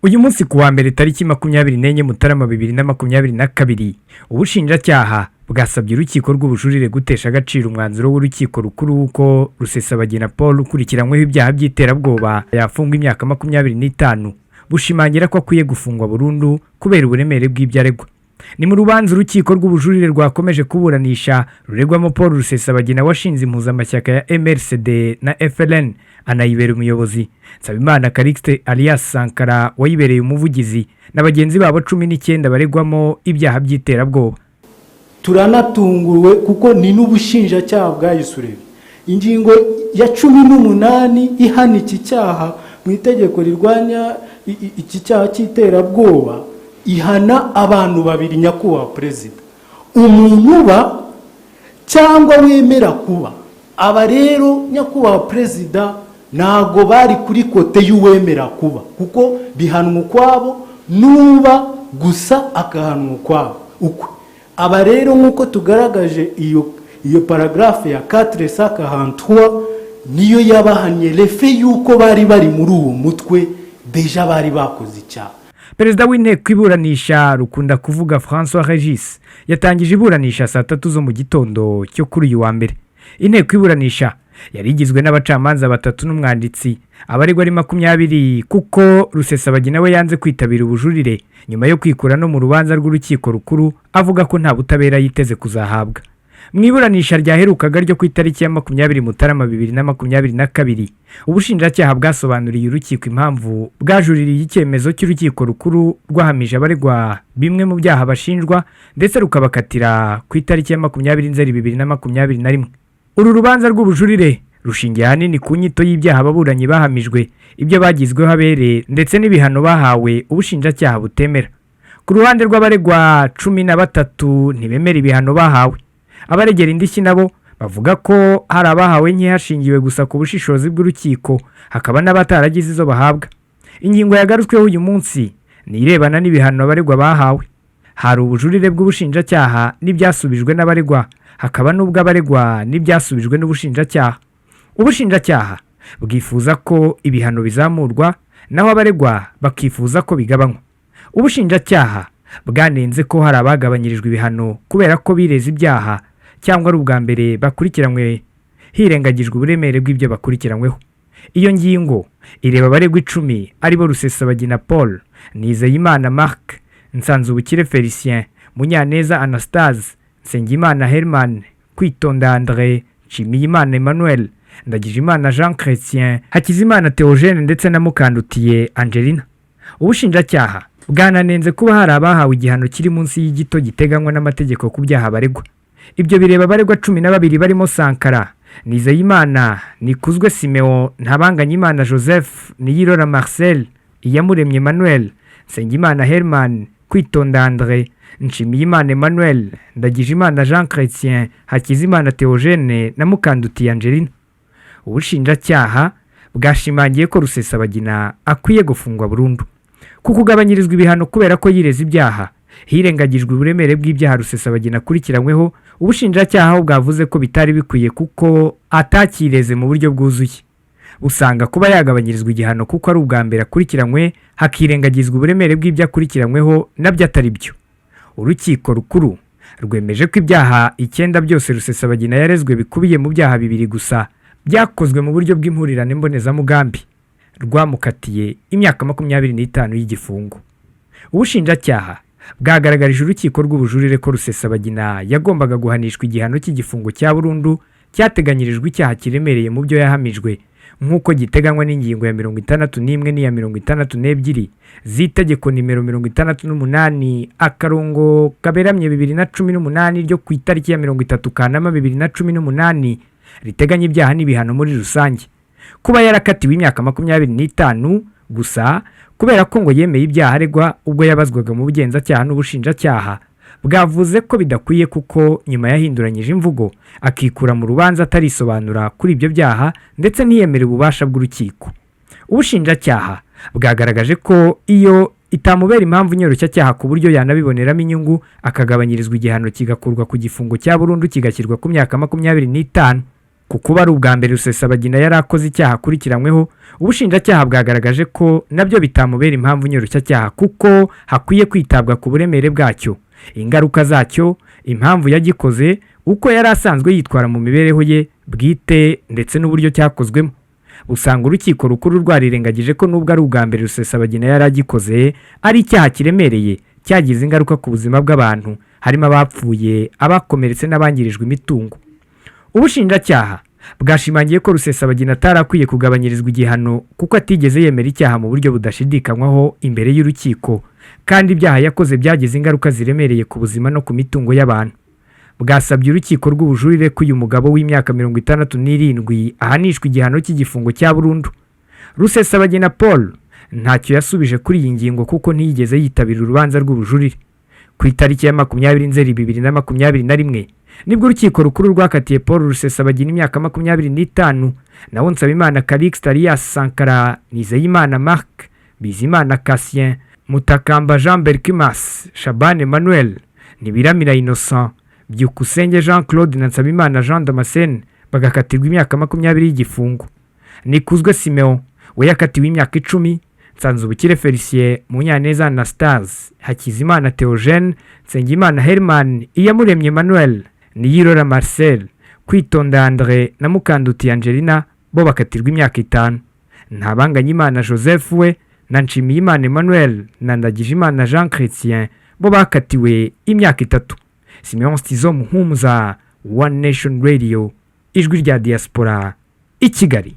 uyu munsi ku wa mbere tariki 24 Mutarama 2022 ubushinjacyaha bwasabye urukiko rw'ubujurire gutesha agaciro umwanzuro w'urukiko rukuru uko Rusesabagina Paul ukurikiranyweho ibyaha by'iterabwoba yafungwa imyaka 25 bushimangira ko akwiye gufungwa burundu kubera uburemere bw'ibyo aregwa. Ni mu rubanza urukiko rw'ubujurire rwakomeje kuburanisha ruregwamo Paul Rusesabagina washinze impuzamashyaka ya MRCD na FLN anayibera umuyobozi, Nsabimana Calixte alias Sankara wayibereye umuvugizi na bagenzi babo 19 baregwamo ibyaha by'iterabwoba. Turanatunguwe kuko ni n'ubushinjacyaha bwayisurebye. Ingingo ya 18 ihana iki cyaha mu itegeko rirwanya iki cyaha cy'iterabwoba ihana abantu babiri nyakubahwa perezida, umuntu uba cyangwa wemera kuba. Aba rero nyakubahwa perezida ntago bari kuri kote y'uwemera kuba, kuko bihanwa ukwabo nuba gusa akahanwa ukwabo ukwe. Aba rero nk'uko tugaragaje iyo paragrafe ya 443 niyo yabahanye lefe y'uko bari muri uwo mutwe deja bari bakoze icyaha. Perezida w'inteko iburanisha Rukunda kuvuga François Regis yatangije iburanisha saa 3 zo mu gitondo cyo kuri uyu wa mbere. Inteko iburanisha yari igizwe n'abacamanza batatu n'umwanditsi, abaregwa ari 20 kuko Rusesabagina we yanze kwitabira ubujurire nyuma yo kwikura no mu rubanza rw'urukiko rukuru avuga ko nta butabera yiteze kuzahabwa. Mu iburanisha ryaherukaga ryo ku itariki ya 20 Mutarama 2022 ubushinjacyaha bwasobanuriye urukiko impamvu bwajuririye icyemezo cy'urukiko rukuru rwahamije abaregwa bimwe mu byaha bashinjwa ndetse rukabakatira ku itariki ya 20 Nzeri 2021. Uru rubanza rw'ubujurire rushingiye ahanini ku nyito y'ibyaha ababuranyi bahamijwe, ibyo bagizweho abere ndetse n'ibihano bahawe ubushinjacyaha butemera. Ku ruhande rw'abaregwa 13 ntibemera ibihano bahawe. Abaregera indishyi nabo bavuga ko hari abahawe nke hashingiwe gusa ku bushishozi bw'urukiko, hakaba n'abataragize izo bahabwa. Ingingo yagarutsweho uyu munsi ni irebana n'ibihano abaregwa bahawe. Hari ubujurire bw'ubushinjacyaha n'ibyasubijwe n'abaregwa, hakaba n'ubwo abaregwa n'ibyasubijwe n'ubushinjacyaha. Ubushinjacyaha bwifuza ko ibihano bizamurwa naho abaregwa bakifuza ko bigabanywa. Ubushinjacyaha bwanenze ko hari abagabanyirijwe ibihano kubera ko bireze ibyaha cyangwa ari ubwa mbere bakurikiranywe hirengagijwe uburemere bw'ibyo bakurikiranyweho. Iyo ngingo ireba abaregwa 10 aribo Rusesabagina Paul, Nizeyimana Marc, Nsanzubukire Felicien, Munyaneza Anastase, Nsengimana Herman, Kwitonda André, Nshimiyimana Emmanuel, Ndagijimana Jean Chrétien, Hakizimana Theogene ndetse na Mukandutiye Angelina. Ubushinjacyaha bwananenze kuba hari abahawe igihano kiri munsi y'igito giteganywa n'amategeko ku byaha baregwa. Ibyo bireba abaregwa 12 barimo Sankara, Nizeyimana, Nikuzwe Simeo, Ntabanganyimana Joseph, Niyirora Marcel, Iyamuremye Emmanuel, Nsengimana Herman, Kwitonda André, Nshimiyimana Emmanuel, Ndagijimana Jean Chrétien, Hakizimana Theogene na Mukandutiye Angelina. Ubushinjacyaha bwashimangiye ko Rusesabagina akwiye gufungwa burundu kuko ugabanyirizwa ibihano kubera ko yireze ibyaha hirengagijwe uburemere bw'ibyaha Rusesabagina akurikiranyweho. Ubushinjacyaha bwavuze ko bitari bikwiye kuko atakireze mu buryo bwuzuye. Usanga kuba yagabanyirizwa igihano kuko ari ubwa mbere akurikiranywe hakirengagizwa uburemere bw'ibyo akurikiranyweho nabyo atari byo. Urukiko rukuru rwemeje ko ibyaha 9 byose Rusesabagina yarezwe bikubiye mu byaha 2 gusa byakozwe mu buryo bw'impurirane mbonezamugambi, rwamukatiye imyaka 25 y'igifungo. Ubushinjacyaha bwagaragarije urukiko rw'ubujurire ko Rusesabagina yagombaga guhanishwa igihano cy'igifungo cya burundu cyateganyirijwe icyaha kiremereye mu byo yahamijwe nk'uko giteganywa n'ingingo ya 61 n'iya 62 z'itegeko nimero 68 akarongo kaberamye 2018 ryo ku itariki ya 30 Kanama 2018 riteganya ibyaha n'ibihano muri rusange. Kuba yarakatiwe imyaka 25 gusa kubera ko ngo yemeye ibyaha aregwa ubwo yabazwaga mu bugenzacyaha n'ubushinjacyaha, bwavuze ko bidakwiye kuko nyuma yahinduranyije imvugo akikura mu rubanza atarisobanura kuri ibyo byaha ndetse ntiyemere ububasha bw'urukiko. Ubushinjacyaha bwagaragaje ko iyo itamubera impamvu nyoroshyacyaha ku buryo yanabiboneramo inyungu akagabanyirizwa igihano kigakurwa ku gifungo cya burundu kigashyirwa ku myaka 25. ku kuba ari ubwa mbere Rusesabagina yari akoze icyaha akurikiranyweho, ubushinjacyaha bwagaragaje ko nabyo bitamubera impamvu nyoroshya kuko hakwiye kwitabwa ku buremere bwacyo, ingaruka zacyo, impamvu yagikoze, uko yari asanzwe yitwara mu mibereho ye bwite ndetse n'uburyo cyakozwemo. Usanga urukiko rukuru rwarirengagije ko nubwo ari ubwa mbere Rusesabagina yari agikoze, ari icyaha kiremereye cyagize ingaruka ku buzima bw'abantu, harimo abapfuye, abakomeretse n'abangirijwe imitungo. Ubushinjacyaha bwashimangiye ko Rusesabagina atarakwiye kugabanyirizwa igihano kuko atigeze yemera icyaha mu buryo budashidikanywaho imbere y'urukiko, kandi ibyaha yakoze byagize ingaruka ziremereye ku buzima no ku mitungo y'abantu. Bwasabye urukiko rw'ubujurire ko uyu mugabo w'imyaka 67 ahanishwa igihano cy'igifungo cya burundu. Rusesabagina Paul ntacyo yasubije kuri iyi ngingo kuko ntiyigeze yitabira urubanza rw'ubujurire. Ku itariki ya 20 Nzeri 2021 nibwo urukiko rukuru rwakatiye Paul Rusesabagina imyaka 25, naho Nsabimana Calixte alias Sankara, Nizeyimana Marc, Bizimana Cassien, Mutakamba Jean Berkimas, Shabane Emmanuel, Nibiramira Innocent, Byukusenge Jean Claude na Nsabimana Jean Damascene bagakatirwa imyaka 20 y'igifungo. Nikuzwe Simeon we yakatiwe imyaka 10, Nsanzubukire Felicien, Munyaneza Anastase, Hakizimana Theogene, Nsengimana Herman, Iyamuremye Emmanuel, Niyirora Marcel, Kwitonda André na Mukanduti Angelina bo bakatirwa imyaka 5. Ntabanganyimana Joseph we na Nshimiyimana Emmanuel na Ndagijimana Jean Chrétien bo bakatiwe imyaka 3. Simeon Stizo Muhumuza, One Nation Radio, ijwi rya diaspora, i Kigali.